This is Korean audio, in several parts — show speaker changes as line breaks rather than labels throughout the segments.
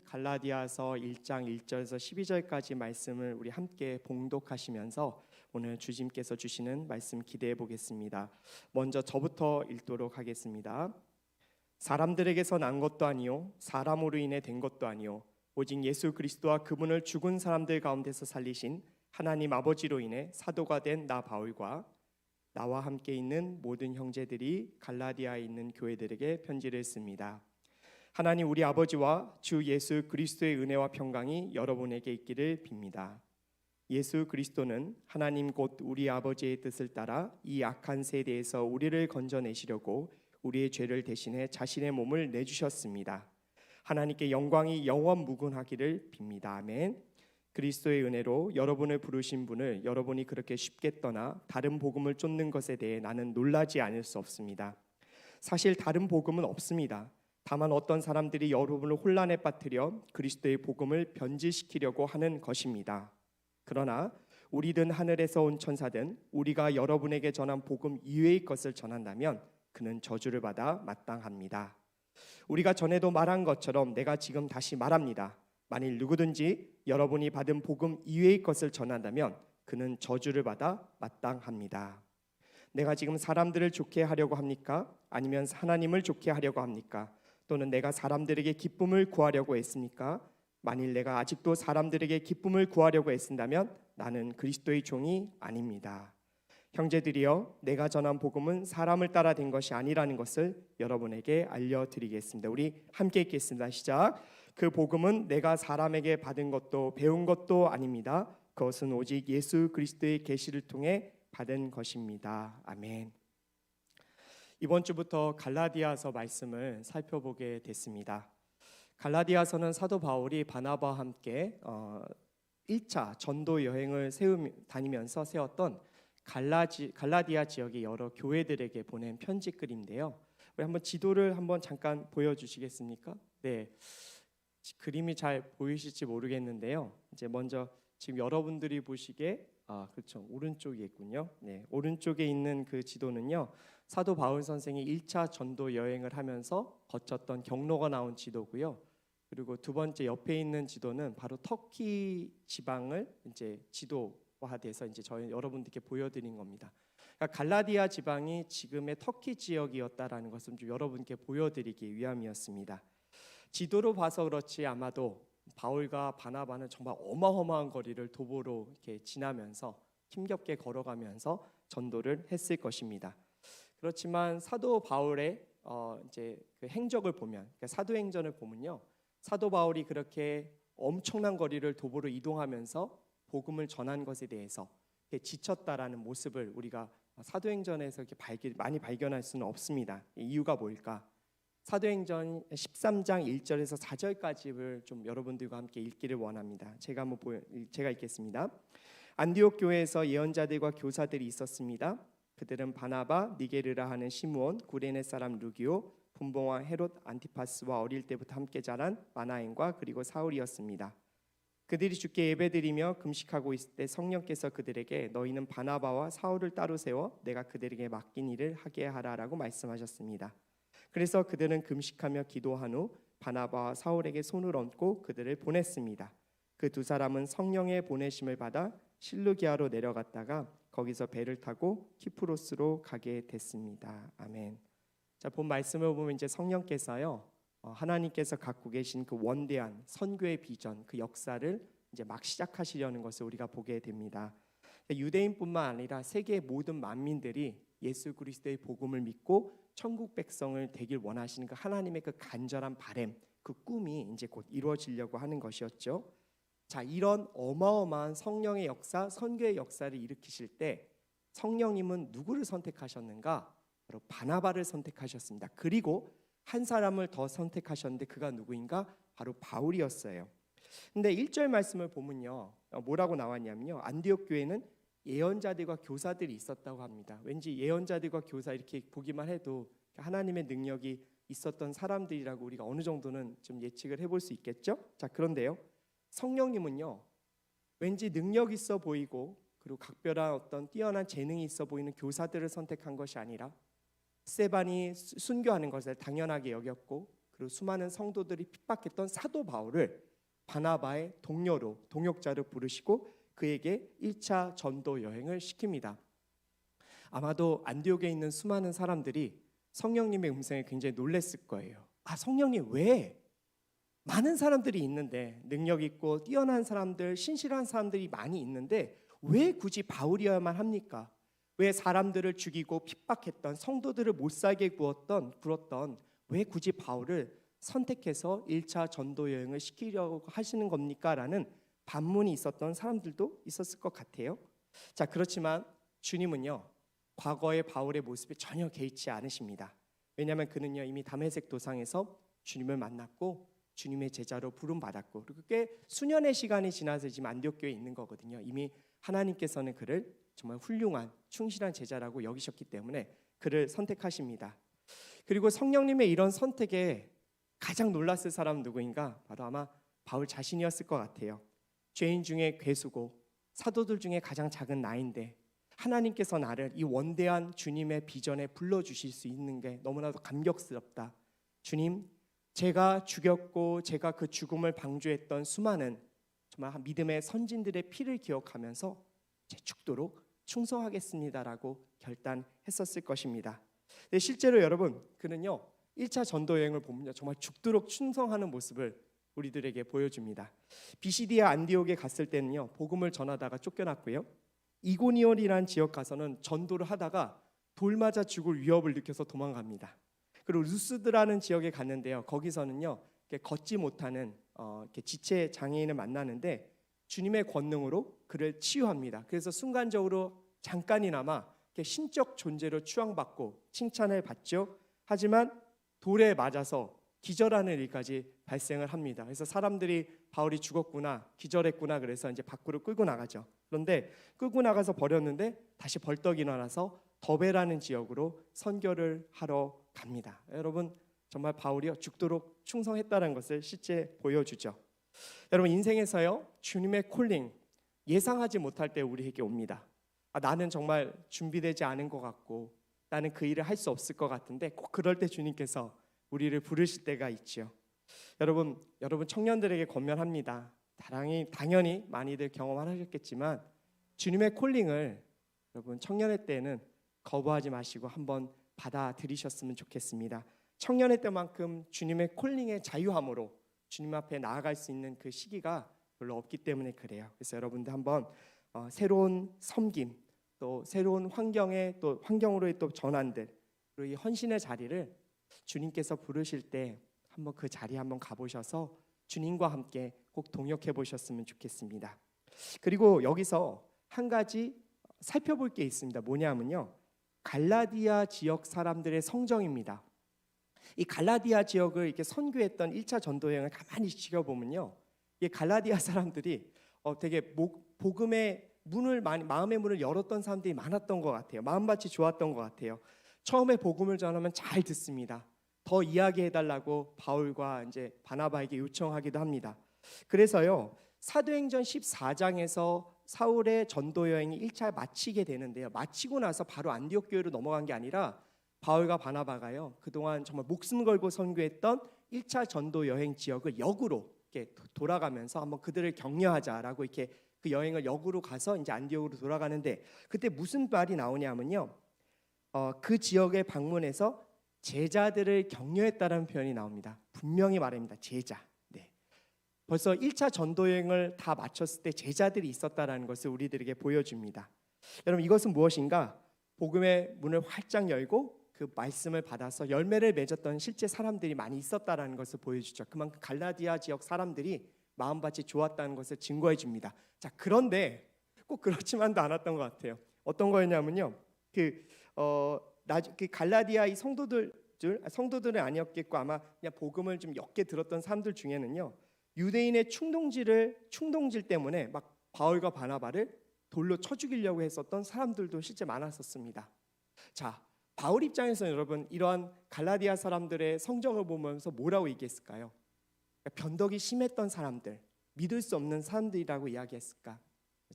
갈라디아서 1장 1절에서 12절까지 말씀을 우리 함께 봉독하시면서 오늘 주님께서 주시는 말씀 기대해 보겠습니다. 먼저 저부터 읽도록 하겠습니다. 사람들에게서 난 것도 아니요 사람으로 인해 된 것도 아니요 오직 예수 그리스도와 그분을 죽은 사람들 가운데서 살리신 하나님 아버지로 인해 사도가 된 나 바울과 나와 함께 있는 모든 형제들이 갈라디아에 있는 교회들에게 편지를 씁니다. 하나님 우리 아버지와 주 예수 그리스도의 은혜와 평강이 여러분에게 있기를 빕니다. 예수 그리스도는 하나님 곧 우리 아버지의 뜻을 따라 이 악한 세대에서 우리를 건져내시려고 우리의 죄를 대신해 자신의 몸을 내주셨습니다. 하나님께 영광이 영원 무궁하기를 빕니다. 아멘. 그리스도의 은혜로 여러분을 부르신 분을 여러분이 그렇게 쉽게 떠나 다른 복음을 쫓는 것에 대해 나는 놀라지 않을 수 없습니다. 사실 다른 복음은 없습니다. 다만 어떤 사람들이 여러분을 혼란에 빠뜨려 그리스도의 복음을 변질시키려고 하는 것입니다. 그러나 우리든 하늘에서 온 천사든 우리가 여러분에게 전한 복음 이외의 것을 전한다면 그는 저주를 받아 마땅합니다. 우리가 전에도 말한 것처럼 내가 지금 다시 말합니다. 만일 누구든지 여러분이 받은 복음 이외의 것을 전한다면 그는 저주를 받아 마땅합니다. 내가 지금 사람들을 좋게 하려고 합니까? 아니면 하나님을 좋게 하려고 합니까? 또는 내가 사람들에게 기쁨을 구하려고 했습니까? 만일 내가 아직도 사람들에게 기쁨을 구하려고 애쓴다면 나는 그리스도의 종이 아닙니다. 형제들이여, 내가 전한 복음은 사람을 따라 된 것이 아니라는 것을 여러분에게 알려드리겠습니다. 우리 함께 읽겠습니다. 시작. 그 복음은 내가 사람에게 받은 것도 배운 것도 아닙니다. 그것은 오직 예수 그리스도의 계시를 통해 받은 것입니다. 아멘. 이번 주부터 갈라디아서 말씀을 살펴보게 됐습니다. 갈라디아서는 사도 바울이 바나바와 함께 1차 전도 여행을 다니면서 세웠던 갈라디아 지역의 여러 교회들에게 보낸 편지글인데요. 우리 한번 지도를 한번 잠깐 보여주시겠습니까? 네, 그림이 잘 보이실지 모르겠는데요. 이제 먼저 지금 여러분들이 보시기에 그렇죠, 오른쪽에 있군요. 네, 오른쪽에 있는 그 지도는요, 사도 바울 선생이 1차 전도 여행을 하면서 거쳤던 경로가 나온 지도고요. 그리고 두 번째 옆에 있는 지도는 바로 터키 지방을 이제 지도화돼서 이제 저희 여러분들께 보여드린 겁니다. 그러니까 갈라디아 지방이 지금의 터키 지역이었다라는 것을 좀 여러분께 보여드리기 위함이었습니다. 지도로 봐서 그렇지 아마도 바울과 바나바는 정말 어마어마한 거리를 도보로 이렇게 지나면서 힘겹게 걸어가면서 전도를 했을 것입니다. 그렇지만 사도 바울의 이제 그 행적을 보면, 그러니까 사도행전을 보면요, 사도 바울이 그렇게 엄청난 거리를 도보로 이동하면서 복음을 전한 것에 대해서 지쳤다라는 모습을 우리가 사도행전에서 이렇게 많이 발견할 수는 없습니다. 이유가 뭘까? 사도행전 13장 1절에서 4절까지를 좀 여러분들과 함께 읽기를 원합니다. 제가 읽겠습니다. 안디옥 교회에서 예언자들과 교사들이 있었습니다. 그들은 바나바, 니게르라 하는 시므온, 구레네 사람 루기오, 분봉왕 헤롯 안티파스와 어릴 때부터 함께 자란 마나엔과 그리고 사울이었습니다. 그들이 주께 예배드리며 금식하고 있을 때 성령께서 그들에게 너희는 바나바와 사울을 따로 세워 내가 그들에게 맡긴 일을 하게 하라라고 말씀하셨습니다. 그래서 그들은 금식하며 기도한 후 바나바와 사울에게 손을 얹고 그들을 보냈습니다. 그 두 사람은 성령의 보내심을 받아 실루기아로 내려갔다가 거기서 배를 타고 키프로스로 가게 됐습니다. 아멘. 자, 본 말씀을 보면 이제 성령께서요, 하나님께서 갖고 계신 그 원대한 선교의 비전, 그 역사를 이제 막 시작하시려는 것을 우리가 보게 됩니다. 유대인뿐만 아니라 세계의 모든 만민들이 예수 그리스도의 복음을 믿고 천국 백성을 되길 원하시는 그 하나님의 그 간절한 바람, 그 꿈이 이제 곧 이루어지려고 하는 것이었죠. 자, 이런 어마어마한 성령의 역사, 선교의 역사를 일으키실 때 성령님은 누구를 선택하셨는가? 바로 바나바를 선택하셨습니다. 그리고 한 사람을 더 선택하셨는데 그가 누구인가? 바로 바울이었어요. 근데 1절 말씀을 보면요, 뭐라고 나왔냐면요, 안디옥 교회는 예언자들과 교사들이 있었다고 합니다. 왠지 예언자들과 교사 이렇게 보기만 해도 하나님의 능력이 있었던 사람들이라고 우리가 어느 정도는 좀 예측을 해볼 수 있겠죠? 자, 그런데요, 성령님은요, 왠지 능력 있어 보이고 그리고 각별한 어떤 뛰어난 재능이 있어 보이는 교사들을 선택한 것이 아니라 스데반이 순교하는 것을 당연하게 여겼고 그리고 수많은 성도들이 핍박했던 사도 바울을 바나바의 동료로 동역자로 부르시고 그에게 1차 전도 여행을 시킵니다. 아마도 안디옥에 있는 수많은 사람들이 성령님의 음성에 굉장히 놀랐을 거예요. 아, 성령님 왜? 많은 사람들이 있는데, 능력 있고 뛰어난 사람들, 신실한 사람들이 많이 있는데 왜 굳이 바울이어야만 합니까? 왜 사람들을 죽이고 핍박했던, 성도들을 못 살게 굴었던 왜 굳이 바울을 선택해서 1차 전도 여행을 시키려고 하시는 겁니까? 라는 반문이 있었던 사람들도 있었을 것 같아요. 자, 그렇지만 주님은요, 과거의 바울의 모습에 전혀 개의치 않으십니다. 왜냐하면 그는요, 이미 다메섹 도상에서 주님을 만났고 주님의 제자로 부름받았고, 그리고 꽤 수년의 시간이 지나서 지금 안디옥 교회에 있는 거거든요. 이미 하나님께서는 그를 정말 훌륭한 충실한 제자라고 여기셨기 때문에 그를 선택하십니다. 그리고 성령님의 이런 선택에 가장 놀랐을 사람은 누구인가? 바로 아마 바울 자신이었을 것 같아요. 죄인 중에 괴수고 사도들 중에 가장 작은 나인데 하나님께서 나를 이 원대한 주님의 비전에 불러주실 수 있는 게 너무나도 감격스럽다. 주님, 제가 죽였고 제가 그 죽음을 방조했던 수많은 정말 믿음의 선진들의 피를 기억하면서 제 죽도록 충성하겠습니다라고 결단했었을 것입니다. 네, 실제로 여러분, 그는요 1차 전도 여행을 보면요 정말 죽도록 충성하는 모습을 우리들에게 보여줍니다. 비시디아 안디옥에 갔을 때는요 복음을 전하다가 쫓겨났고요, 이고니온이라는 지역 가서는 전도를 하다가 돌 맞아 죽을 위협을 느껴서 도망갑니다. 그리고 루스드라는 지역에 갔는데요, 거기서는요 걷지 못하는 지체 장애인을 만나는데 주님의 권능으로 그를 치유합니다. 그래서 순간적으로 잠깐이나마 신적 존재로 추앙받고 칭찬을 받죠. 하지만 돌에 맞아서 기절하는 일까지 발생을 합니다. 그래서 사람들이 바울이 죽었구나, 기절했구나, 그래서 이제 밖으로 끌고 나가죠. 그런데 끌고 나가서 버렸는데 다시 벌떡 일어나서 더베라는 지역으로 선교를 하러 갑니다. 여러분, 정말 바울이요 죽도록 충성했다는 것을 실제 보여주죠. 여러분, 인생에서요 주님의 콜링 예상하지 못할 때 우리에게 옵니다. 나는 정말 준비되지 않은 것 같고 나는 그 일을 할 수 없을 것 같은데 꼭 그럴 때 주님께서 우리를 부르실 때가 있죠. 여러분 청년들에게 권면합니다. 당연히 많이들 경험하셨겠지만 주님의 콜링을 여러분 청년의 때는 거부하지 마시고 한번 받아들이셨으면 좋겠습니다. 청년의 때만큼 주님의 콜링의 자유함으로 주님 앞에 나아갈 수 있는 그 시기가 별로 없기 때문에 그래요. 그래서 여러분들 한번 새로운 섬김, 또 새로운 환경으로의 또 전환들, 그리고 이 헌신의 자리를 주님께서 부르실 때 한번 그 자리에 한번 가보셔서 주님과 함께 꼭 동역해 보셨으면 좋겠습니다. 그리고 여기서 한 가지 살펴볼 게 있습니다. 뭐냐면요, 갈라디아 지역 사람들의 성정입니다. 이 갈라디아 지역을 이렇게 선교했던 1차 전도 여행을 가만히 지켜보면요, 이 갈라디아 사람들이 되게 복음의 마음의 문을 열었던 사람들이 많았던 것 같아요. 마음밭이 좋았던 것 같아요. 처음에 복음을 전하면 잘 듣습니다. 더 이야기해달라고 바울과 이제 바나바에게 요청하기도 합니다. 그래서요 사도행전 14장에서 사울의 전도 여행이 1차 마치게 되는데요, 마치고 나서 바로 안디옥 교회로 넘어간 게 아니라 바울과 바나바가요 그동안 정말 목숨 걸고 선교했던 1차 전도 여행 지역을 역으로 이렇게 돌아가면서 한번 그들을 격려하자라고 이렇게 그 여행을 역으로 가서 이제 안디옥으로 돌아가는데, 그때 무슨 말이 나오냐면요, 그 지역에 방문해서 제자들을 격려했다는 표현이 나옵니다. 분명히 말합니다. 제자. 네. 벌써 1차 전도 여행을 다 마쳤을 때 제자들이 있었다는 것을 우리들에게 보여줍니다. 여러분, 이것은 무엇인가? 복음의 문을 활짝 열고 그 말씀을 받아서 열매를 맺었던 실제 사람들이 많이 있었다는 것을 보여주죠. 그만큼 갈라디아 지역 사람들이 마음밭이 좋았다는 것을 증거해 줍니다. 자, 그런데 꼭 그렇지만도 않았던 것 같아요. 어떤 거였냐면요, 그 갈라디아 이 성도들은 아니었겠고 아마 그냥 복음을 좀 옅게 들었던 사람들 중에는요, 유대인의 충동질 때문에 막 바울과 바나바를 돌로 쳐 죽이려고 했었던 사람들도 실제 많았었습니다. 자, 바울 입장에서는 여러분 이러한 갈라디아 사람들의 성정을 보면서 뭐라고 얘기했을까요? 변덕이 심했던 사람들, 믿을 수 없는 사람들이라고 이야기했을까?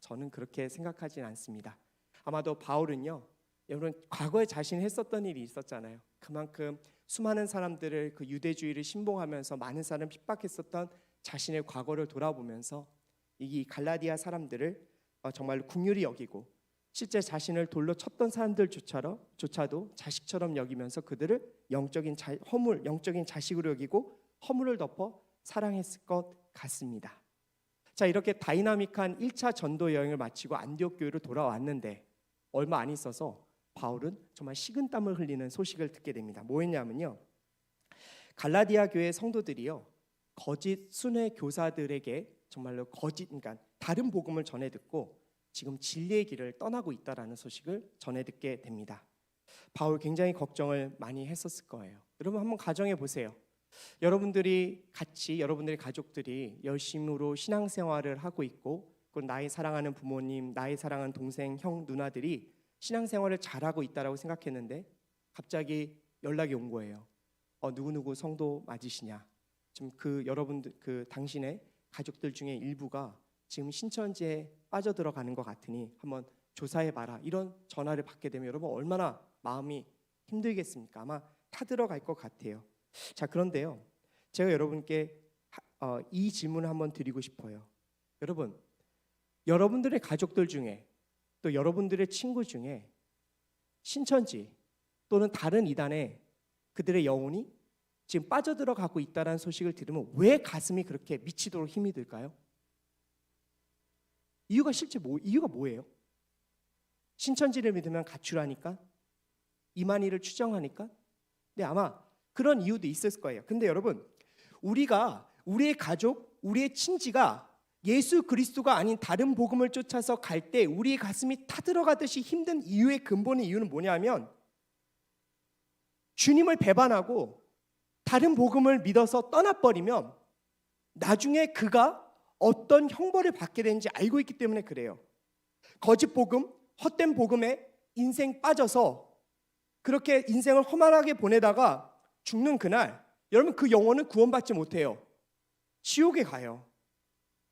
저는 그렇게 생각하진 않습니다. 아마도 바울은요, 여러분 과거에 자신이 했었던 일이 있었잖아요. 그만큼 수많은 사람들을 그 유대주의를 신봉하면서 많은 사람을 핍박했었던 자신의 과거를 돌아보면서 이 갈라디아 사람들을 정말로 긍휼히 여기고 실제 자신을 돌로 쳤던 사람들조차도 자식처럼 여기면서 그들을 영적인 자식으로 여기고 허물을 덮어 사랑했을 것 같습니다. 자, 이렇게 다이나믹한 1차 전도 여행을 마치고 안디옥 교회로 돌아왔는데 얼마 안 있어서 바울은 정말 식은땀을 흘리는 소식을 듣게 됩니다. 뭐였냐면요, 갈라디아 교회 성도들이요, 거짓 순회 교사들에게 정말로 그러니까 다른 복음을 전해 듣고 지금 진리의 길을 떠나고 있다라는 소식을 전해 듣게 됩니다. 바울 굉장히 걱정을 많이 했었을 거예요. 여러분 한번 가정해 보세요. 여러분들의 가족들이 열심으로 신앙생활을 하고 있고, 그 나의 사랑하는 부모님, 나의 사랑하는 동생, 형, 누나들이 신앙생활을 잘하고 있다라고 생각했는데 갑자기 연락이 온 거예요. 누구누구 성도 맞으시냐? 지금 당신의 가족들 중에 일부가 지금 신천지에 빠져들어가는 것 같으니 한번 조사해봐라. 이런 전화를 받게 되면 여러분 얼마나 마음이 힘들겠습니까? 아마 타들어갈 것 같아요. 자, 그런데요, 제가 여러분께 이 질문을 한번 드리고 싶어요. 여러분들의 가족들 중에 또 여러분들의 친구 중에 신천지 또는 다른 이단에 그들의 영혼이 지금 빠져들어가고 있다는 소식을 들으면 왜 가슴이 그렇게 미치도록 힘이 들까요? 이유가 뭐예요? 신천지를 믿으면 가출하니까? 이만희를 추정하니까? 네, 아마 그런 이유도 있을 거예요. 근데 여러분, 우리의 가족, 우리의 친지가 예수 그리스도가 아닌 다른 복음을 쫓아서 갈 때 우리의 가슴이 타들어가듯이 힘든 근본의 이유는 뭐냐면, 주님을 배반하고 다른 복음을 믿어서 떠나버리면 나중에 그가 어떤 형벌을 받게 되는지 알고 있기 때문에 그래요. 거짓 복음, 헛된 복음에 인생 빠져서 그렇게 인생을 험한하게 보내다가 죽는 그날, 여러분 그 영혼은 구원받지 못해요. 지옥에 가요.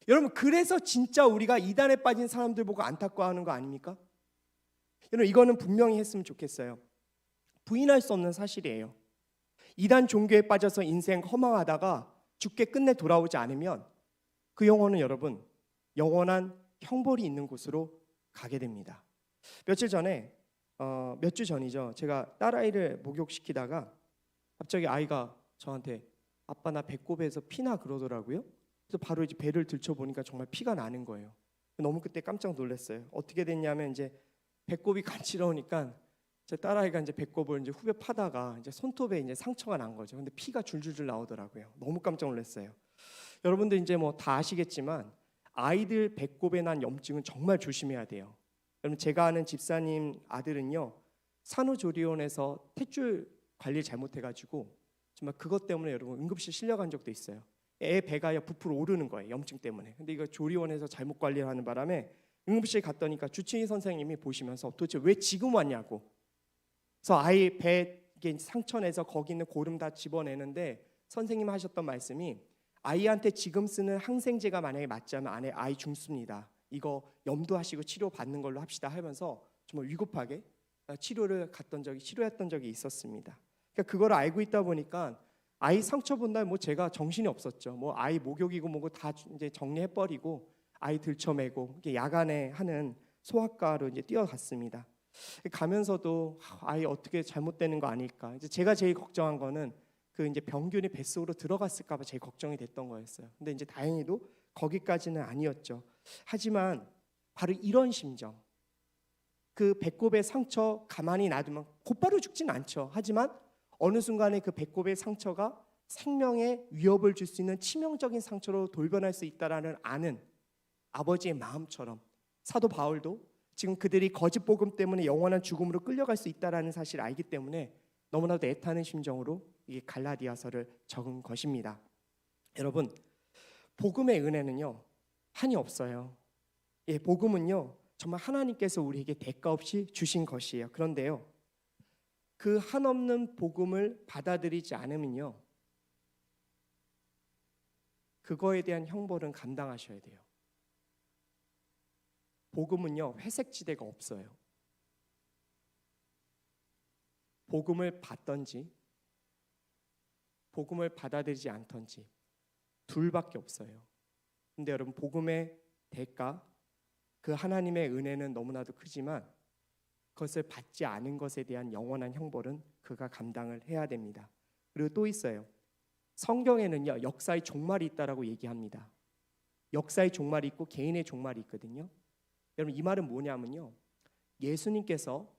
여러분, 그래서 진짜 우리가 이단에 빠진 사람들 보고 안타까워하는 거 아닙니까? 여러분, 이거는 분명히 했으면 좋겠어요. 부인할 수 없는 사실이에요. 이단 종교에 빠져서 인생 허망하다가 죽게 끝내 돌아오지 않으면 그 영혼은 여러분 영원한 형벌이 있는 곳으로 가게 됩니다. 몇 주 전이죠. 제가 딸아이를 목욕시키다가 갑자기 아이가 저한테 아빠 나 배꼽에서 피나 그러더라고요. 그래서 바로 이제 배를 들춰보니까 정말 피가 나는 거예요. 너무 그때 깜짝 놀랐어요. 어떻게 됐냐면 이제 배꼽이 간지러우니까 제 딸아이가 이제 배꼽을 이제 후벼 파다가 이제 손톱에 이제 상처가 난 거죠. 근데 피가 줄줄줄 나오더라고요. 너무 깜짝 놀랐어요. 여러분들 이제 뭐 다 아시겠지만 아이들 배꼽에 난 염증은 정말 조심해야 돼요. 여러분, 제가 아는 집사님 아들은요, 산후조리원에서 탯줄 관리를 잘못해가지고 정말 그것 때문에 여러분 응급실 실려간 적도 있어요. 애 배가 부풀어 오르는 거예요, 염증 때문에. 근데 이거 조리원에서 잘못 관리를 하는 바람에 응급실 갔더니까 주치의 선생님이 보시면서 도대체 왜 지금 왔냐고. 그래서 아이 배에 상처 내서 거기 있는 고름 다 집어내는데 선생님 하셨던 말씀이, 아이한테 지금 쓰는 항생제가 만약에 맞자면 아이 죽습니다. 이거 염두하시고 치료받는 걸로 합시다 하면서 정말 위급하게 치료했던 적이 있었습니다. 그러니까 그걸 알고 있다 보니까 아이 상처 본 날 뭐 제가 정신이 없었죠. 뭐 아이 목욕이고 뭐고 다 이제 정리해버리고 아이 들쳐매고 야간에 하는 소아과로 이제 뛰어갔습니다. 가면서도 아이 어떻게 잘못되는 거 아닐까. 이제 제가 제일 걱정한 거는 그 이제 병균이 뱃속으로 들어갔을까봐 제일 걱정이 됐던 거였어요. 근데 이제 다행히도 거기까지는 아니었죠. 하지만 바로 이런 심정, 그 배꼽의 상처 가만히 놔두면 곧바로 죽진 않죠. 하지만 어느 순간에 그 배꼽의 상처가 생명에 위협을 줄 수 있는 치명적인 상처로 돌변할 수 있다라는 아는 아버지의 마음처럼 사도 바울도 지금 그들이 거짓 복음 때문에 영원한 죽음으로 끌려갈 수 있다라는 사실을 알기 때문에 너무나도 애타는 심정으로 이 갈라디아서를 적은 것입니다. 여러분, 복음의 은혜는요 한이 없어요. 복음은요 정말 하나님께서 우리에게 대가 없이 주신 것이에요. 그런데요, 그 한없는 복음을 받아들이지 않으면요 그거에 대한 형벌은 감당하셔야 돼요. 복음은요 회색지대가 없어요. 복음을 받든지 복음을 받아들이지 않던지 둘밖에 없어요. 근데 여러분, 복음의 대가, 그 하나님의 은혜는 너무나도 크지만 그것을 받지 않은 것에 대한 영원한 형벌은 그가 감당을 해야 됩니다. 그리고 또 있어요. 성경에는요, 역사의 종말이 있다라고 얘기합니다. 역사의 종말이 있고 개인의 종말이 있거든요. 여러분, 이 말은 뭐냐면요, 예수님께서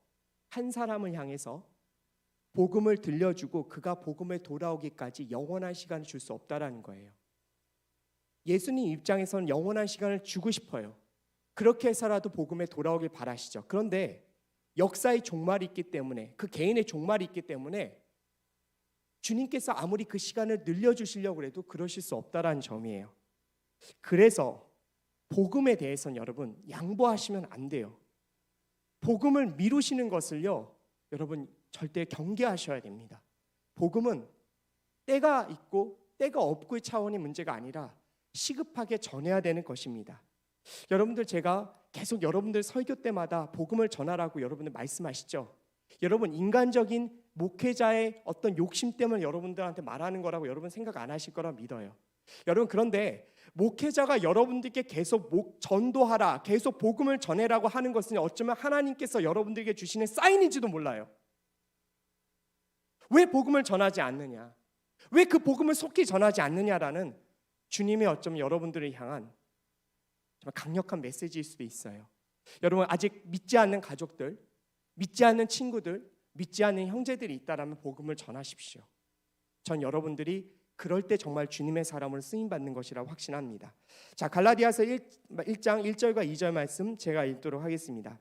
한 사람을 향해서 복음을 들려주고 그가 복음에 돌아오기까지 영원한 시간을 줄 수 없다라는 거예요. 예수님 입장에서는 영원한 시간을 주고 싶어요. 그렇게 해서라도 복음에 돌아오길 바라시죠. 그런데 역사의 종말이 있기 때문에, 그 개인의 종말이 있기 때문에 주님께서 아무리 그 시간을 늘려주시려고 해도 그러실 수 없다라는 점이에요. 그래서 복음에 대해서는 여러분, 양보하시면 안 돼요. 복음을 미루시는 것을요, 여러분 절대 경계하셔야 됩니다. 복음은 때가 있고 때가 없고의 차원의 문제가 아니라 시급하게 전해야 되는 것입니다. 여러분들, 제가 계속 여러분들 설교 때마다 복음을 전하라고 여러분들 말씀하시죠. 여러분, 인간적인 목회자의 어떤 욕심 때문에 여러분들한테 말하는 거라고 여러분 생각 안 하실 거라 믿어요. 여러분, 그런데 목회자가 여러분들께 계속 전도하라, 계속 복음을 전해라고 하는 것은 어쩌면 하나님께서 여러분들에게 주시는 사인인지도 몰라요. 왜 복음을 전하지 않느냐, 왜 그 복음을 속히 전하지 않느냐라는 주님의 어쩌면 여러분들을 향한 정말 강력한 메시지일 수도 있어요. 여러분, 아직 믿지 않는 가족들, 믿지 않는 친구들, 믿지 않는 형제들이 있다라면 복음을 전하십시오. 전 여러분들이 그럴 때 정말 주님의 사람으로 쓰임받는 것이라고 확신합니다. 자, 갈라디아서 1장 1절과 2절 말씀 제가 읽도록 하겠습니다.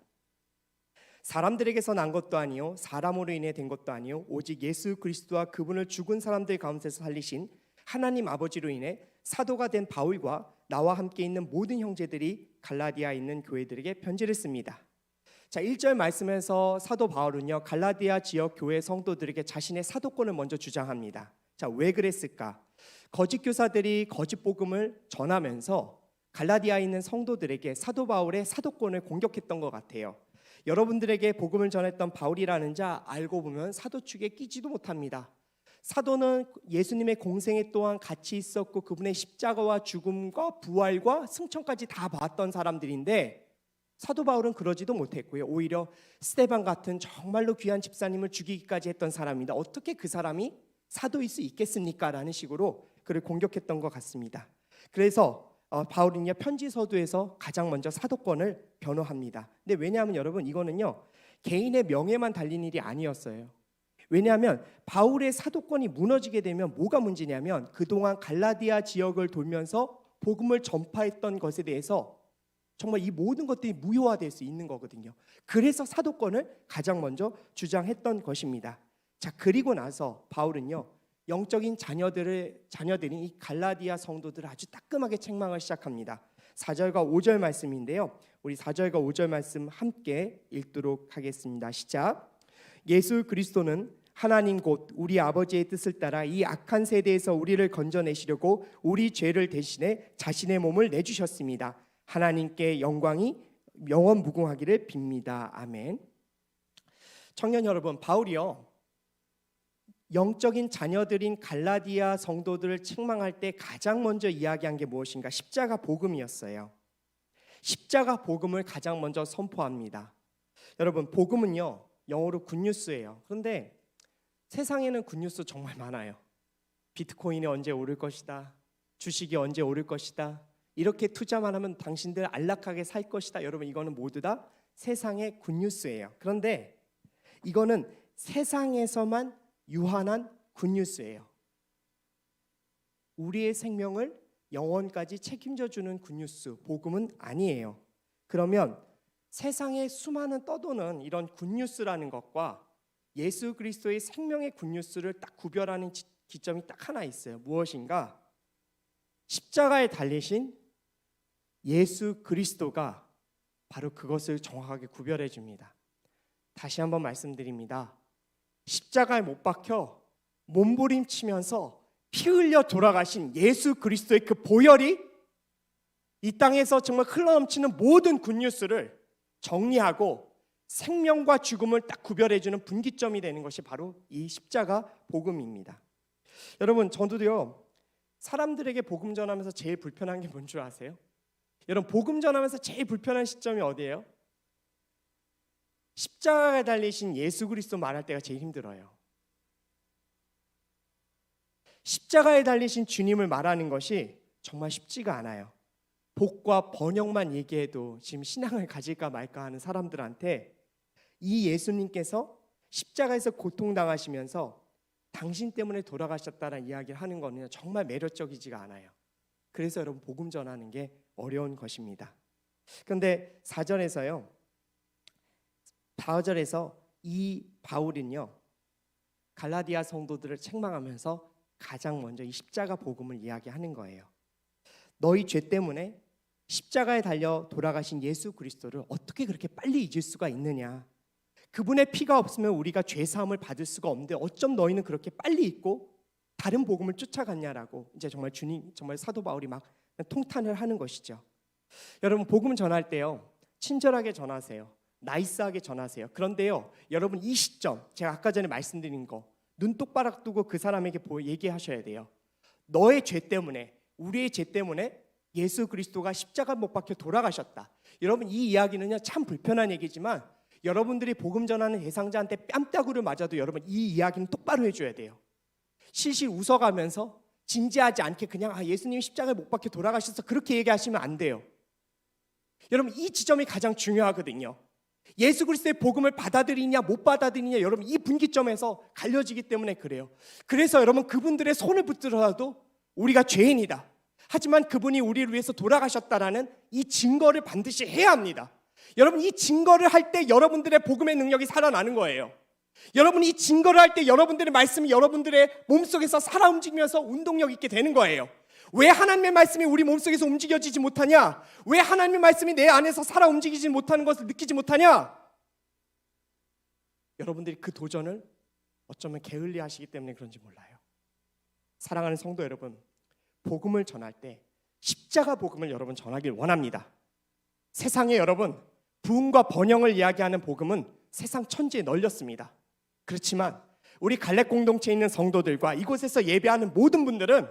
사람들에게서 난 것도 아니요 사람으로 인해 된 것도 아니요 오직 예수 그리스도와 그분을 죽은 사람들 가운데서 살리신 하나님 아버지로 인해 사도가 된 바울과 나와 함께 있는 모든 형제들이 갈라디아에 있는 교회들에게 편지를 씁니다. 자, 1절 말씀에서 사도 바울은요, 갈라디아 지역 교회 성도들에게 자신의 사도권을 먼저 주장합니다. 자, 왜 그랬을까? 거짓 교사들이 거짓 복음을 전하면서 갈라디아에 있는 성도들에게 사도 바울의 사도권을 공격했던 것 같아요. 여러분들에게 복음을 전했던 바울이라는 자, 알고 보면 사도 축에 끼지도 못합니다. 사도는 예수님의 공생애 또한 같이 있었고 그분의 십자가와 죽음과 부활과 승천까지 다 봤던 사람들인데, 사도 바울은 그러지도 못했고요, 오히려 스데반 같은 정말로 귀한 집사님을 죽이기까지 했던 사람인데 어떻게 그 사람이 사도일 수 있겠습니까? 라는 식으로 그를 공격했던 것 같습니다. 그래서 바울은요, 편지 서두에서 가장 먼저 사도권을 변호합니다. 근데 왜냐하면 여러분, 이거는요 개인의 명예만 달린 일이 아니었어요. 왜냐하면 바울의 사도권이 무너지게 되면 뭐가 문제냐면, 그동안 갈라디아 지역을 돌면서 복음을 전파했던 것에 대해서 정말 이 모든 것들이 무효화될 수 있는 거거든요. 그래서 사도권을 가장 먼저 주장했던 것입니다. 자, 그리고 나서 바울은요, 영적인 자녀들인 이 갈라디아 성도들을 아주 따끔하게 책망을 시작합니다. 4절과 5절 말씀인데요, 우리 4절과 5절 말씀 함께 읽도록 하겠습니다. 시작. 예수 그리스도는 하나님 곧 우리 아버지의 뜻을 따라 이 악한 세대에서 우리를 건져내시려고 우리 죄를 대신해 자신의 몸을 내주셨습니다. 하나님께 영광이 영원 무궁하기를 빕니다. 아멘. 청년 여러분, 바울이요, 영적인 자녀들인 갈라디아 성도들을 책망할 때 가장 먼저 이야기한 게 무엇인가? 십자가 복음이었어요. 십자가 복음을 가장 먼저 선포합니다. 여러분, 복음은요 영어로 굿뉴스예요. 그런데 세상에는 굿뉴스 정말 많아요. 비트코인이 언제 오를 것이다, 주식이 언제 오를 것이다, 이렇게 투자만 하면 당신들 안락하게 살 것이다. 여러분, 이거는 모두 다 세상의 굿뉴스예요. 그런데 이거는 세상에서만 유한한 굿뉴스예요. 우리의 생명을 영원까지 책임져 주는 굿뉴스, 복음은 아니에요. 그러면 세상에 수많은 떠도는 이런 굿뉴스라는 것과 예수 그리스도의 생명의 굿뉴스를 딱 구별하는 기점이 딱 하나 있어요. 무엇인가? 십자가에 달리신 예수 그리스도가 바로 그것을 정확하게 구별해 줍니다. 다시 한번 말씀드립니다. 십자가에 못 박혀 몸부림치면서 피 흘려 돌아가신 예수 그리스도의 그 보혈이 이 땅에서 정말 흘러넘치는 모든 굿뉴스를 정리하고 생명과 죽음을 딱 구별해주는 분기점이 되는 것이 바로 이 십자가 복음입니다. 여러분, 저도요, 사람들에게 복음 전하면서 제일 불편한 게 뭔 줄 아세요? 여러분, 복음 전하면서 제일 불편한 시점이 어디예요? 십자가에 달리신 예수 그리스도 말할 때가 제일 힘들어요. 십자가에 달리신 주님을 말하는 것이 정말 쉽지가 않아요. 복과 번영만 얘기해도 지금 신앙을 가질까 말까 하는 사람들한테 이 예수님께서 십자가에서 고통당하시면서 당신 때문에 돌아가셨다는 이야기를 하는 거는 정말 매력적이지가 않아요. 그래서 여러분, 복음 전하는 게 어려운 것입니다. 그런데 4절에서 이 바울은요, 갈라디아 성도들을 책망하면서 가장 먼저 이 십자가 복음을 이야기하는 거예요. 너희 죄 때문에 십자가에 달려 돌아가신 예수 그리스도를 어떻게 그렇게 빨리 잊을 수가 있느냐? 그분의 피가 없으면 우리가 죄 사함을 받을 수가 없는데 어쩜 너희는 그렇게 빨리 잊고 다른 복음을 쫓아갔냐라고 이제 정말 사도 바울이 막 통탄을 하는 것이죠. 여러분, 복음 전할 때요, 친절하게 전하세요. 나이스하게 전하세요. 그런데요, 여러분, 이 시점, 제가 아까 전에 말씀드린 거 눈 똑바로 뜨고 그 사람에게 얘기하셔야 돼요. 너의 죄 때문에, 우리의 죄 때문에 예수 그리스도가 십자가 못 박혀 돌아가셨다. 여러분, 이 이야기는요, 참 불편한 얘기지만 여러분들이 복음 전하는 대상자한테 뺨따구를 맞아도 여러분, 이 이야기는 똑바로 해줘야 돼요. 실실 웃어가면서 진지하지 않게 그냥 예수님이 십자가에 못 박혀 돌아가셔서 그렇게 얘기하시면 안 돼요. 여러분, 이 지점이 가장 중요하거든요. 예수 그리스도의 복음을 받아들이냐 못 받아들이냐, 여러분, 이 분기점에서 갈려지기 때문에 그래요. 그래서 여러분, 그분들의 손을 붙들어도 우리가 죄인이다, 하지만 그분이 우리를 위해서 돌아가셨다라는 이 증거를 반드시 해야 합니다. 여러분, 이 증거를 할 때 여러분들의 복음의 능력이 살아나는 거예요. 여러분, 이 증거를 할 때 여러분들의 말씀이 여러분들의 몸속에서 살아 움직이면서 운동력 있게 되는 거예요. 왜 하나님의 말씀이 우리 몸속에서 움직여지지 못하냐? 왜 하나님의 말씀이 내 안에서 살아 움직이지 못하는 것을 느끼지 못하냐? 여러분들이 그 도전을 어쩌면 게을리 하시기 때문에 그런지 몰라요. 사랑하는 성도 여러분, 복음을 전할 때 십자가 복음을 여러분 전하길 원합니다. 세상에 여러분, 부흥과 번영을 이야기하는 복음은 세상 천지에 널렸습니다. 그렇지만 우리 갈렙 공동체에 있는 성도들과 이곳에서 예배하는 모든 분들은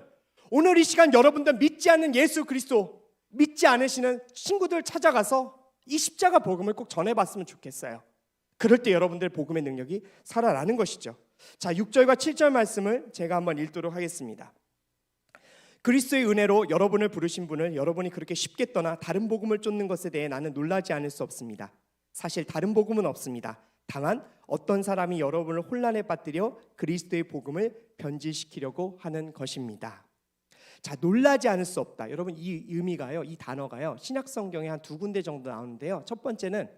오늘 이 시간 여러분들 믿지 않는 예수 그리스도, 믿지 않으시는 친구들 찾아가서 이 십자가 복음을 꼭 전해봤으면 좋겠어요. 그럴 때 여러분들 복음의 능력이 살아나는 것이죠. 자, 6절과 7절 말씀을 제가 한번 읽도록 하겠습니다. 그리스도의 은혜로 여러분을 부르신 분을 여러분이 그렇게 쉽게 떠나 다른 복음을 쫓는 것에 대해 나는 놀라지 않을 수 없습니다. 사실 다른 복음은 없습니다. 다만 어떤 사람이 여러분을 혼란에 빠뜨려 그리스도의 복음을 변질시키려고 하는 것입니다. 자, 놀라지 않을 수 없다. 여러분, 이 의미가요, 이 단어가요, 신약 성경에 한 2군데 정도 나오는데요. 첫 번째는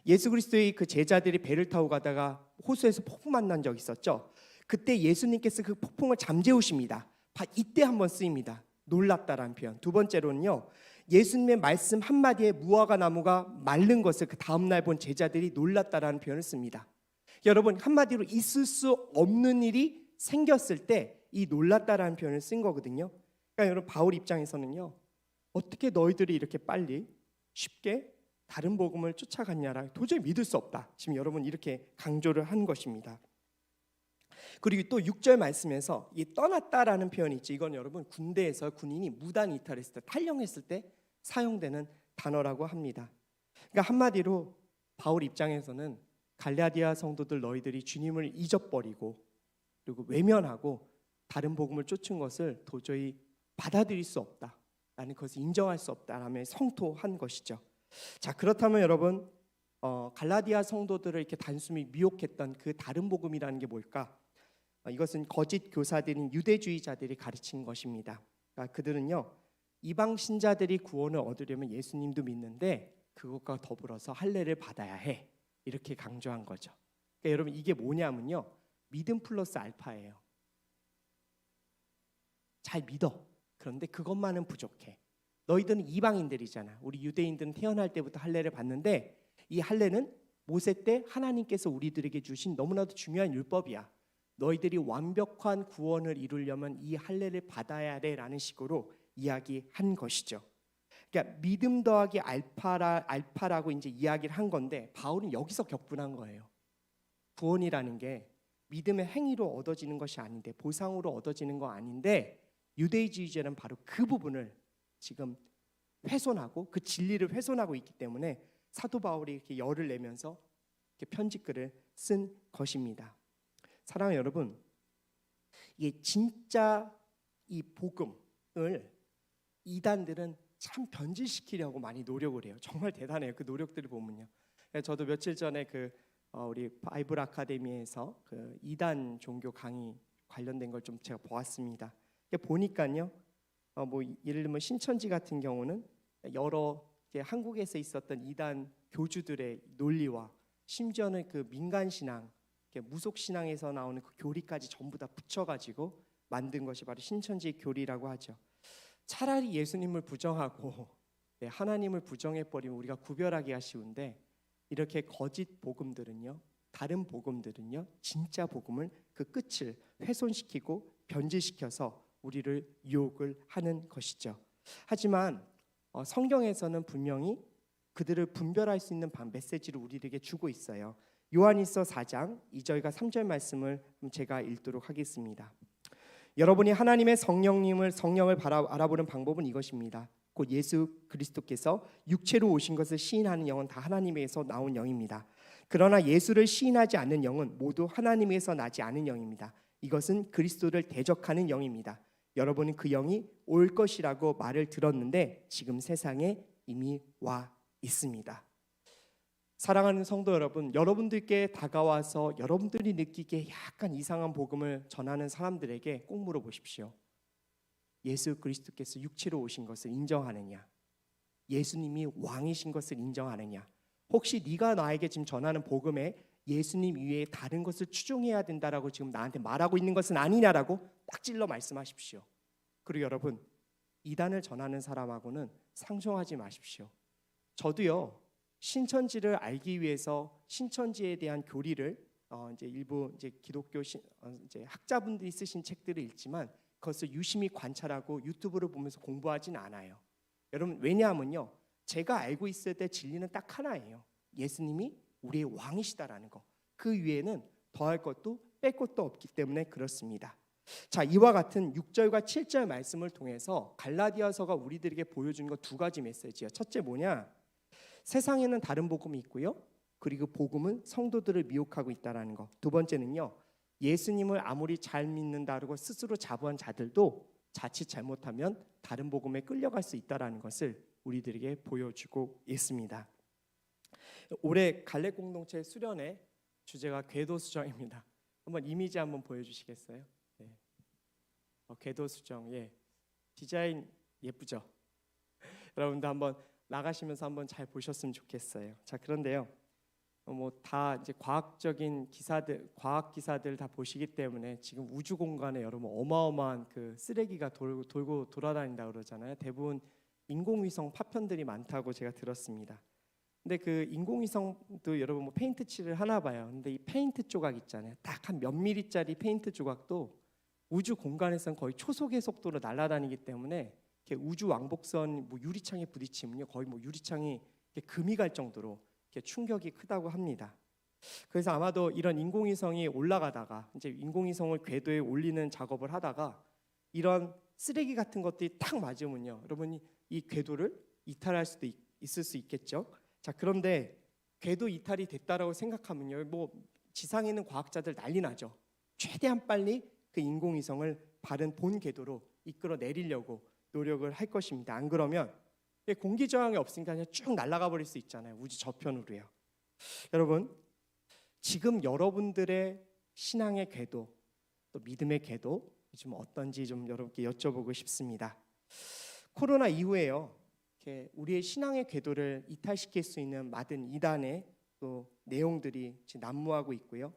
예수 그리스도의 그 제자들이 배를 타고 가다가 호수에서 폭풍 만난 적 있었죠. 그때 예수님께서 그 폭풍을 잠재우십니다. 이때 한번 쓰입니다. 놀랍다라는 표현. 두 번째로는요, 예수님의 말씀 한마디에 무화과 나무가 마른 것을 그 다음날 본 제자들이 놀랐다라는 표현을 씁니다. 여러분, 한마디로 있을 수 없는 일이 생겼을 때 이 놀랐다라는 표현을 쓴 거거든요. 그러니까 여러분, 바울 입장에서는요, 어떻게 너희들이 이렇게 빨리 쉽게 다른 복음을 쫓아갔냐라 도저히 믿을 수 없다. 지금 여러분 이렇게 강조를 한 것입니다. 그리고 또 6절 말씀에서 이 떠났다라는 표현이 있죠. 이건 여러분, 군대에서 군인이 무단 이탈했을 때, 탈영했을 때 사용되는 단어라고 합니다. 그러니까 한마디로 바울 입장에서는 갈라디아 성도들, 너희들이 주님을 잊어버리고 그리고 외면하고 다른 복음을 쫓은 것을 도저히 받아들일 수 없다라는 것을 인정할 수 없다라며 성토한 것이죠. 자, 그렇다면 여러분, 갈라디아 성도들을 이렇게 단순히 미혹했던 그 다른 복음이라는 게 뭘까? 이것은 거짓 교사들인 유대주의자들이 가르친 것입니다. 그러니까 그들은요, 이방 신자들이 구원을 얻으려면 예수님도 믿는데 그것과 더불어서 할례를 받아야 해, 이렇게 강조한 거죠. 그러니까 여러분, 이게 뭐냐면요, 믿음 플러스 알파예요. 잘 믿어. 그런데 그것만은 부족해. 너희들은 이방인들이잖아. 우리 유대인들은 태어날 때부터 할례를 받는데 이 할례는 모세 때 하나님께서 우리들에게 주신 너무나도 중요한 율법이야. 너희들이 완벽한 구원을 이루려면 이 할례를 받아야 돼라는 식으로 이야기한 것이죠. 그러니까 믿음 더하기 알파라고 이제 이야기를 한 건데 바울은 여기서 격분한 거예요. 구원이라는 게 믿음의 행위로 얻어지는 것이 아닌데, 보상으로 얻어지는 거 아닌데, 유대주의자는 바로 그 부분을 지금 훼손하고 그 진리를 훼손하고 있기 때문에 사도 바울이 이렇게 열을 내면서 이렇게 편지글을 쓴 것입니다. 사랑하는 여러분, 이게 진짜 이 복음을 이단들은 참 변질시키려고 많이 노력을 해요. 정말 대단해요. 그 노력들을 보면요. 저도 며칠 전에 우리 바이블 아카데미에서 그 이단 종교 강의 관련된 걸 좀 제가 보았습니다. 보니까요, 뭐 예를 들면 신천지 같은 경우는 여러 한국에서 있었던 이단 교주들의 논리와 심지어는 그 민간 신앙, 무속 신앙에서 나오는 그 교리까지 전부 다 붙여가지고 만든 것이 바로 신천지 교리라고 하죠. 차라리 예수님을 부정하고 하나님을 부정해버리면 우리가 구별하기가 쉬운데, 이렇게 거짓 복음들은요, 다른 복음들은요, 진짜 복음을 그 끝을 훼손시키고 변질시켜서 우리를 유혹을 하는 것이죠. 하지만 성경에서는 분명히 그들을 분별할 수 있는 메시지를 우리에게 주고 있어요. 요한일서 4장 2절과 3절 말씀을 제가 읽도록 하겠습니다. 여러분이 하나님의 성령을 알아보는 방법은 이것입니다. 곧 예수 그리스도께서 육체로 오신 것을 시인하는 영은 다 하나님에게서 나온 영입니다. 그러나 예수를 시인하지 않는 영은 모두 하나님에게서 나지 않은 영입니다. 이것은 그리스도를 대적하는 영입니다. 여러분은 그 영이 올 것이라고 말을 들었는데 지금 세상에 이미 와 있습니다. 사랑하는 성도 여러분, 여러분들께 다가와서 여러분들이 느끼기에 약간 이상한 복음을 전하는 사람들에게 꼭 물어보십시오. 예수 그리스도께서 육체로 오신 것을 인정하느냐? 예수님이 왕이신 것을 인정하느냐? 혹시 네가 나에게 지금 전하는 복음에 예수님 이외에 다른 것을 추종해야 된다라고 지금 나한테 말하고 있는 것은 아니냐라고 딱 찔러 말씀하십시오. 그리고 여러분, 이단을 전하는 사람하고는 상종하지 마십시오. 저도요, 신천지를 알기 위해서 신천지에 대한 교리를 일부 기독교 학자분들이 쓰신 책들을 읽지만 그것을 유심히 관찰하고 유튜브를 보면서 공부하진 않아요. 여러분, 왜냐하면요, 제가 알고 있을 때 진리는 딱 하나예요. 예수님이 우리의 왕이시다라는 거. 그 위에는 더할 것도 뺄 것도 없기 때문에 그렇습니다. 자, 이와 같은 6절과 7절 말씀을 통해서 갈라디아서가 우리들에게 보여주는 것 두 가지 메시지예요. 첫째 뭐냐? 세상에는 다른 복음이 있고요, 그리고 복음은 성도들을 미혹하고 있다라는 거. 두 번째는요, 예수님을 아무리 잘 믿는다고 스스로 자부한 자들도 자칫 잘못하면 다른 복음에 끌려갈 수 있다라는 것을 우리들에게 보여주고 있습니다. 올해 갈렙 공동체 수련회 주제가 궤도 수정입니다. 한번 이미지 한번 보여주시겠어요? 네. 궤도 수정, 예, 디자인 예쁘죠? 여러분도 한번 나가시면서 한번 잘 보셨으면 좋겠어요. 자, 그런데요, 다 이제 과학적인 기사들, 과학 기사들 다 보시기 때문에 지금 우주 공간에 여러분 어마어마한 그 쓰레기가 돌고 돌아다닌다 그러잖아요. 대부분 인공위성 파편들이 많다고 제가 들었습니다. 근데 그 인공위성도 여러분 페인트 칠을 하나 봐요. 근데 이 페인트 조각 있잖아요. 딱 한 몇 미리짜리 페인트 조각도 우주 공간에서는 거의 초속의 속도로 날아다니기 때문에 우주 왕복선 유리창에 부딪히면요, 거의 유리창이 금이 갈 정도로 충격이 크다고 합니다. 그래서 아마도 이런 인공위성이 올라가다가 이제 인공위성을 궤도에 올리는 작업을 하다가 이런 쓰레기 같은 것들이 탁 맞으면요, 여러분이 이 궤도를 이탈할 수도 있을 수 있겠죠. 자, 그런데 궤도 이탈이 됐다라고 생각하면요, 지상에 있는 과학자들 난리 나죠. 최대한 빨리 그 인공위성을 바른 본 궤도로 이끌어 내리려고 노력을 할 것입니다. 안 그러면 공기 저항이 없으니까 그냥 쭉 날아가 버릴 수 있잖아요. 우주 저편으로요. 여러분, 지금 여러분들의 신앙의 궤도, 또 믿음의 궤도 좀 어떤지 좀 여러분께 여쭤보고 싶습니다. 코로나 이후에요, 이렇게 우리의 신앙의 궤도를 이탈시킬 수 있는 많은 이단의 또 내용들이 지금 난무하고 있고요.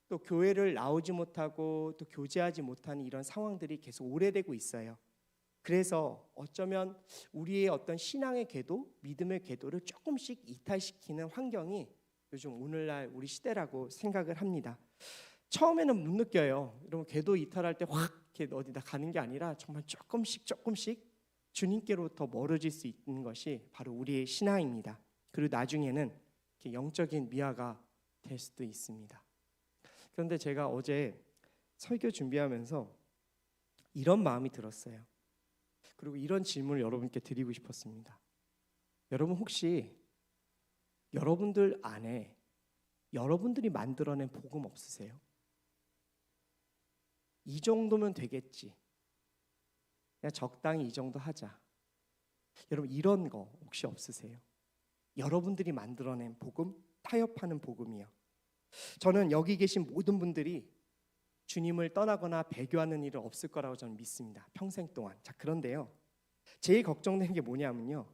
또 교회를 나오지 못하고 또 교제하지 못하는 이런 상황들이 계속 오래되고 있어요. 그래서 어쩌면 우리의 어떤 신앙의 궤도, 믿음의 궤도를 조금씩 이탈시키는 환경이 요즘 오늘날 우리 시대라고 생각을 합니다. 처음에는 못 느껴요. 여러분, 궤도 이탈할 때 확 이렇게 어디다 가는 게 아니라 정말 조금씩 주님께로부터 멀어질 수 있는 것이 바로 우리의 신앙입니다. 그리고 나중에는 이렇게 영적인 미화가 될 수도 있습니다. 그런데 제가 어제 설교 준비하면서 이런 마음이 들었어요. 그리고 이런 질문을 여러분께 드리고 싶었습니다. 여러분 혹시 여러분들 안에 여러분들이 만들어낸 복음 없으세요? 이 정도면 되겠지. 그냥 적당히 이 정도 하자. 여러분 이런 거 혹시 없으세요? 여러분들이 만들어낸 복음, 타협하는 복음이요. 저는 여기 계신 모든 분들이 주님을 떠나거나 배교하는 일은 없을 거라고 저는 믿습니다. 평생 동안. 자, 그런데요. 제일 걱정되는 게 뭐냐면요.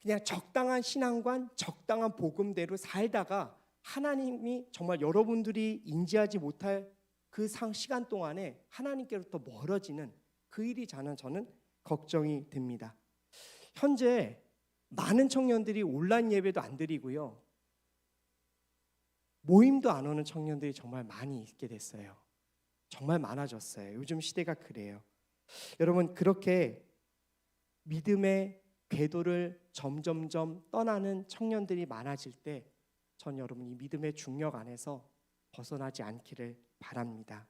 그냥 적당한 신앙관, 적당한 복음대로 살다가 하나님이 정말 여러분들이 인지하지 못할 그 시간 동안에 하나님께로부터 멀어지는 그 일이 저는 걱정이 됩니다. 현재 많은 청년들이 온라인 예배도 안 드리고요. 모임도 안 오는 청년들이 정말 많이 있게 됐어요. 정말 많아졌어요. 요즘 시대가 그래요. 여러분 그렇게 믿음의 궤도를 점점점 떠나는 청년들이 많아질 때 전 여러분 이 믿음의 중력 안에서 벗어나지 않기를 바랍니다.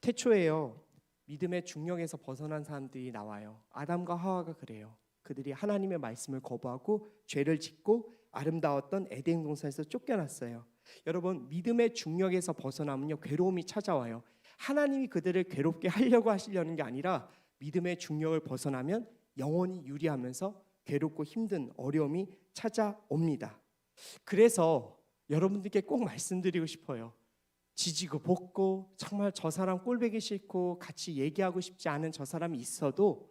태초에요. 믿음의 중력에서 벗어난 사람들이 나와요. 아담과 하와가 그래요. 그들이 하나님의 말씀을 거부하고 죄를 짓고 아름다웠던 에덴 동산에서 쫓겨났어요. 여러분 믿음의 중력에서 벗어나면요 괴로움이 찾아와요. 하나님이 그들을 괴롭게 하려고 하시려는 게 아니라 믿음의 중력을 벗어나면 영원히 유리하면서 괴롭고 힘든 어려움이 찾아옵니다. 그래서 여러분들께 꼭 말씀드리고 싶어요. 지지고 볶고 정말 저 사람 꼴보기 싫고 같이 얘기하고 싶지 않은 저 사람이 있어도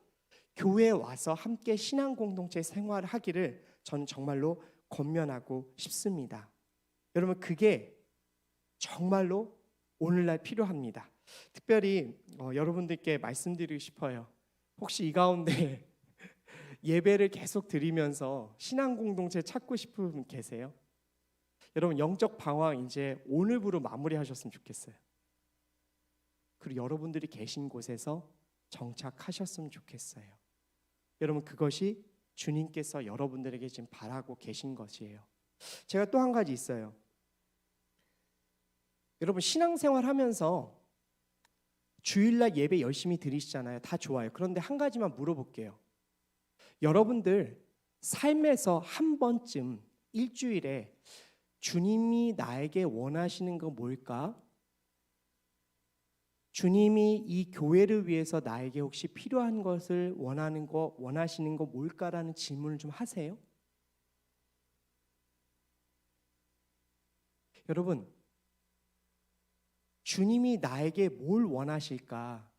교회에 와서 함께 신앙 공동체 생활을 하기를 저는 정말로 권면하고 싶습니다. 여러분 그게 정말로 오늘날 필요합니다. 특별히 여러분들께 말씀드리고 싶어요. 혹시 이 가운데 예배를 계속 드리면서 신앙 공동체 찾고 싶은 분 계세요? 여러분 영적 방황 이제 오늘부로 마무리하셨으면 좋겠어요. 그리고 여러분들이 계신 곳에서 정착하셨으면 좋겠어요. 여러분 그것이 주님께서 여러분들에게 지금 바라고 계신 것이에요. 제가 또 한 가지 있어요. 여러분 신앙생활 하면서 주일날 예배 열심히 드리시잖아요. 다 좋아요. 그런데 한 가지만 물어볼게요. 여러분들 삶에서 한 번쯤 일주일에 주님이 나에게 원하시는 거 뭘까? 주님이 이 교회를 위해서 나에게 혹시 필요한 것을 원하시는 거 뭘까라는 질문을 좀 하세요. 여러분 주님이 나에게 뭘 원하실까?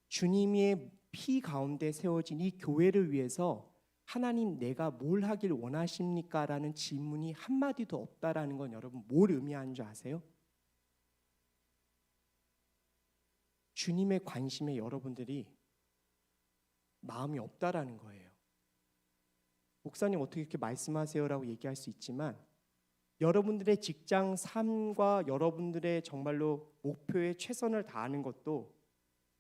주님의 피 가운데 세워진 이 교회를 위해서 하나님 내가 뭘 하길 원하십니까? 라는 질문이 한마디도 없다라는 건 여러분 뭘 의미하는 줄 아세요? 주님의 관심에 여러분들이 마음이 없다라는 거예요. 목사님 어떻게 이렇게 말씀하세요라고 얘기할 수 있지만 여러분들의 직장 삶과 여러분들의 정말로 목표에 최선을 다하는 것도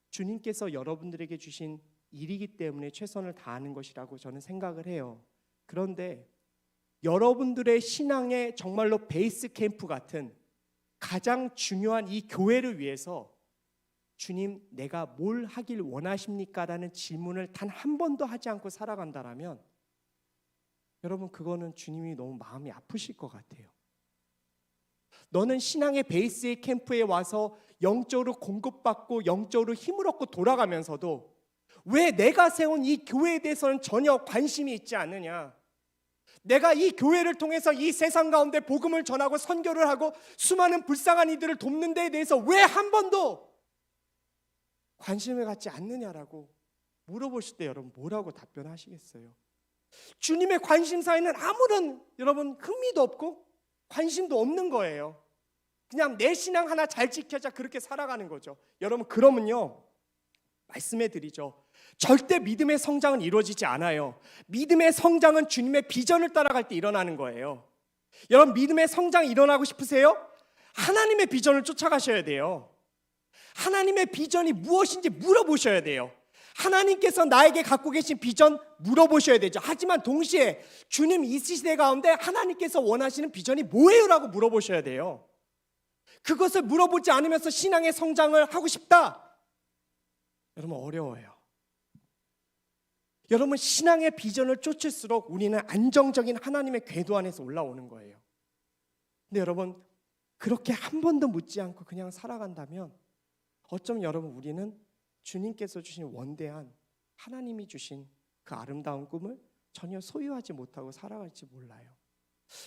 주님께서 여러분들에게 주신 일이기 때문에 최선을 다하는 것이라고 저는 생각을 해요. 그런데 여러분들의 신앙의 정말로 베이스 캠프 같은 가장 중요한 이 교회를 위해서 주님 내가 뭘 하길 원하십니까? 라는 질문을 단 한 번도 하지 않고 살아간다라면 여러분 그거는 주님이 너무 마음이 아프실 것 같아요. 너는 신앙의 베이스의 캠프에 와서 영적으로 공급받고 영적으로 힘을 얻고 돌아가면서도 왜 내가 세운 이 교회에 대해서는 전혀 관심이 있지 않느냐? 내가 이 교회를 통해서 이 세상 가운데 복음을 전하고 선교를 하고 수많은 불쌍한 이들을 돕는 데에 대해서 왜 한 번도 관심을 갖지 않느냐라고 물어보실 때 여러분 뭐라고 답변하시겠어요? 주님의 관심사에는 아무런 여러분 흥미도 없고 관심도 없는 거예요. 그냥 내 신앙 하나 잘 지켜자 그렇게 살아가는 거죠. 여러분 그러면요 말씀해 드리죠. 절대 믿음의 성장은 이루어지지 않아요. 믿음의 성장은 주님의 비전을 따라갈 때 일어나는 거예요. 여러분 믿음의 성장이 일어나고 싶으세요? 하나님의 비전을 쫓아가셔야 돼요. 하나님의 비전이 무엇인지 물어보셔야 돼요. 하나님께서 나에게 갖고 계신 비전 물어보셔야 되죠. 하지만 동시에 주님 이 시대 가운데 하나님께서 원하시는 비전이 뭐예요? 라고 물어보셔야 돼요. 그것을 물어보지 않으면서 신앙의 성장을 하고 싶다. 여러분 어려워요. 여러분 신앙의 비전을 쫓을수록 우리는 안정적인 하나님의 궤도 안에서 올라오는 거예요. 근데 여러분 그렇게 한 번도 묻지 않고 그냥 살아간다면 어쩌면 여러분 우리는 주님께서 주신 원대한 하나님이 주신 그 아름다운 꿈을 전혀 소유하지 못하고 살아갈지 몰라요.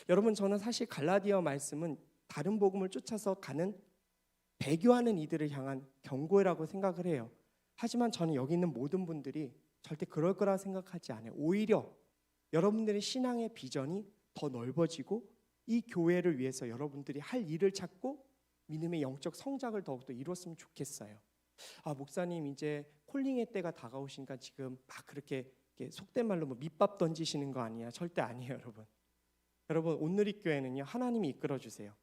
여러분 저는 사실 갈라디아 말씀은 다른 복음을 쫓아서 가는 배교하는 이들을 향한 경고라고 생각을 해요. 하지만 저는 여기 있는 모든 분들이 절대 그럴 거라 생각하지 않아요. 오히려 여러분들의 신앙의 비전이 더 넓어지고 이 교회를 위해서 여러분들이 할 일을 찾고 믿음의 영적 성장을 더욱더 이뤘으면 좋겠어요. 목사님 이제 콜링의 때가 다가오시니까 지금 막 그렇게 속된 말로 뭐 밑밥 던지시는 거 아니야? 절대 아니에요, 여러분. 여러분 온누리교회는요 하나님이 이끌어 주세요.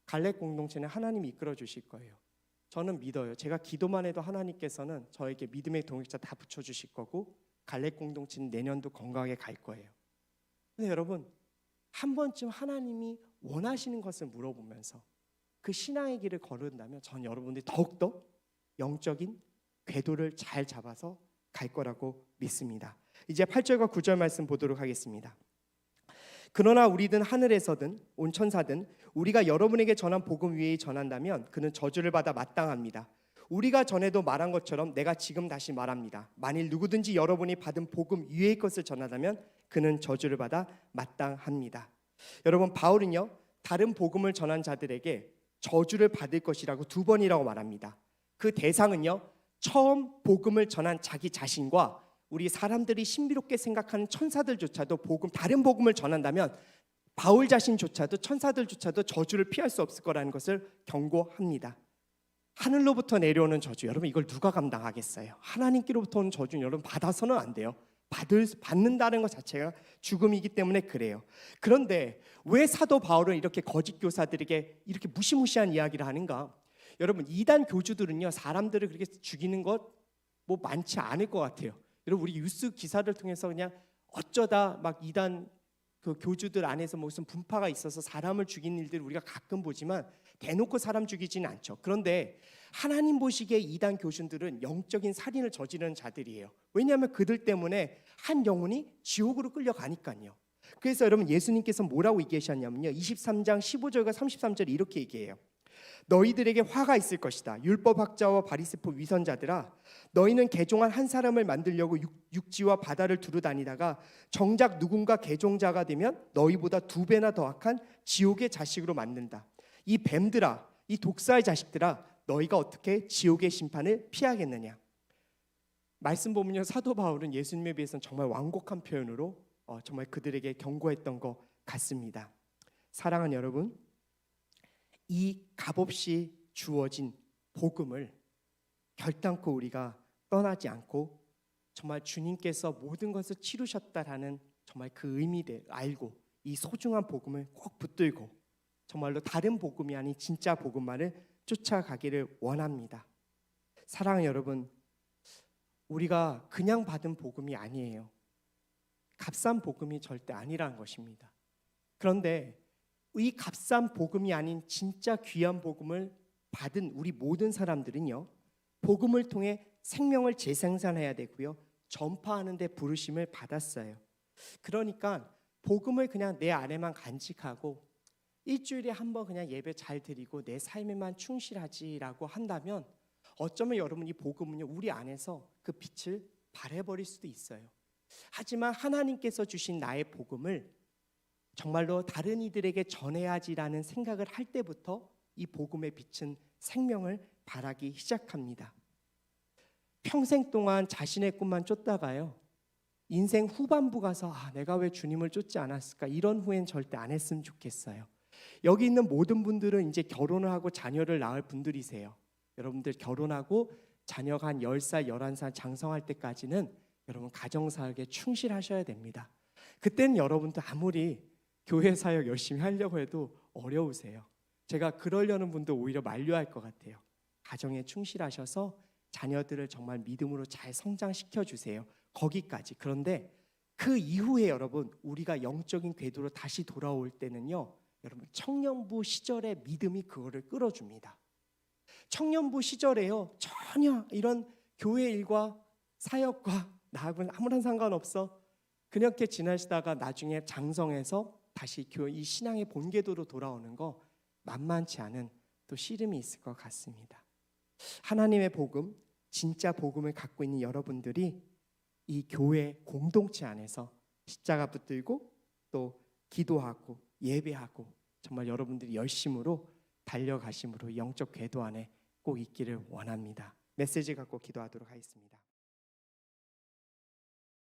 갈렙 공동체는 하나님이 이끌어 주실 거예요. 저는 믿어요. 제가 기도만 해도 하나님께서는 저에게 믿음의 동역자 다 붙여주실 거고 갈렙 공동체는 내년도 건강하게 갈 거예요. 근데 여러분 한 번쯤 하나님이 원하시는 것을 물어보면서 그 신앙의 길을 걸은다면 전 여러분들이 더욱더 영적인 궤도를 잘 잡아서 갈 거라고 믿습니다. 이제 8절과 9절 말씀 보도록 하겠습니다. 그러나 우리든 하늘에서든 온 천사든 우리가 여러분에게 전한 복음 위에 전한다면 그는 저주를 받아 마땅합니다. 우리가 전에도 말한 것처럼 내가 지금 다시 말합니다. 만일 누구든지 여러분이 받은 복음 위의 것을 전하다면 그는 저주를 받아 마땅합니다. 여러분 바울은요 다른 복음을 전한 자들에게 저주를 받을 것이라고 2번이라고 말합니다. 그 대상은요 처음 복음을 전한 자기 자신과 우리 사람들이 신비롭게 생각하는 천사들조차도 다른 복음을 전한다면 바울 자신조차도 천사들조차도 저주를 피할 수 없을 거라는 것을 경고합니다. 하늘로부터 내려오는 저주, 여러분 이걸 누가 감당하겠어요? 하나님께로부터 오는 저주는 여러분 받아서는 안 돼요. 받는다는 것 자체가 죽음이기 때문에 그래요. 그런데 왜 사도 바울은 이렇게 거짓 교사들에게 이렇게 무시무시한 이야기를 하는가? 여러분 이단 교주들은요 사람들을 그렇게 죽이는 것 뭐 많지 않을 것 같아요. 여러분 우리 뉴스 기사를 통해서 그냥 어쩌다 막 이단 그 교주들 안에서 무슨 분파가 있어서 사람을 죽이는 일들을 우리가 가끔 보지만 대놓고 사람 죽이지는 않죠. 그런데 하나님 보시기에 이단 교주들은 영적인 살인을 저지르는 자들이에요. 왜냐하면 그들 때문에 한 영혼이 지옥으로 끌려가니까요. 그래서 여러분 예수님께서 뭐라고 얘기하셨냐면요 23장 15절과 33절에 이렇게 얘기해요. 너희들에게 화가 있을 것이다. 율법학자와 바리새파 위선자들아, 너희는 개종한 한 사람을 만들려고 육지와 바다를 두루 다니다가 정작 누군가 개종자가 되면 너희보다 2배나 더 악한 지옥의 자식으로 만든다. 이 뱀들아, 이 독사의 자식들아, 너희가 어떻게 지옥의 심판을 피하겠느냐. 말씀 보면요 사도 바울은 예수님에 비해서는 정말 완곡한 표현으로 정말 그들에게 경고했던 것 같습니다. 사랑하는 여러분, 이 값없이 주어진 복음을 결단코 우리가 떠나지 않고 정말 주님께서 모든 것을 치루셨다라는 정말 그 의미를 알고 이 소중한 복음을 꼭 붙들고 정말로 다른 복음이 아닌 진짜 복음만을 쫓아가기를 원합니다. 사랑하는 여러분, 우리가 그냥 받은 복음이 아니에요. 값싼 복음이 절대 아니라는 것입니다. 그런데 이 값싼 복음이 아닌 진짜 귀한 복음을 받은 우리 모든 사람들은요 복음을 통해 생명을 재생산해야 되고요 전파하는 데 부르심을 받았어요. 그러니까 복음을 그냥 내 안에만 간직하고 일주일에 한 번 그냥 예배 잘 드리고 내 삶에만 충실하지라고 한다면 어쩌면 여러분 이 복음은요 우리 안에서 그 빛을 발해버릴 수도 있어요. 하지만 하나님께서 주신 나의 복음을 정말로 다른 이들에게 전해야지라는 생각을 할 때부터 이 복음의 빛은 생명을 발하기 시작합니다. 평생 동안 자신의 꿈만 쫓다가요 인생 후반부 가서 내가 왜 주님을 쫓지 않았을까 이런 후회는 절대 안 했으면 좋겠어요. 여기 있는 모든 분들은 이제 결혼을 하고 자녀를 낳을 분들이세요. 여러분들 결혼하고 자녀가 한 10살, 11살 장성할 때까지는 여러분 가정사역에 충실하셔야 됩니다. 그때는 여러분도 아무리 교회 사역 열심히 하려고 해도 어려우세요. 제가 그러려는 분도 오히려 만류할 것 같아요. 가정에 충실하셔서 자녀들을 정말 믿음으로 잘 성장시켜 주세요. 거기까지. 그런데 그 이후에 여러분, 우리가 영적인 궤도로 다시 돌아올 때는요, 여러분 청년부 시절의 믿음이 그거를 끌어줍니다. 청년부 시절에요, 전혀 이런 교회 일과 사역과 나하고는 아무런 상관없어. 그렇게 지나시다가 나중에 장성해서 다시 이 신앙의 본궤도로 돌아오는 거 만만치 않은 또 씨름이 있을 것 같습니다. 하나님의 복음, 진짜 복음을 갖고 있는 여러분들이 이 교회 공동체 안에서 십자가 붙들고 또 기도하고 예배하고 정말 여러분들이 열심으로 달려가심으로 영적 궤도 안에 꼭 있기를 원합니다. 메시지 갖고 기도하도록 하겠습니다.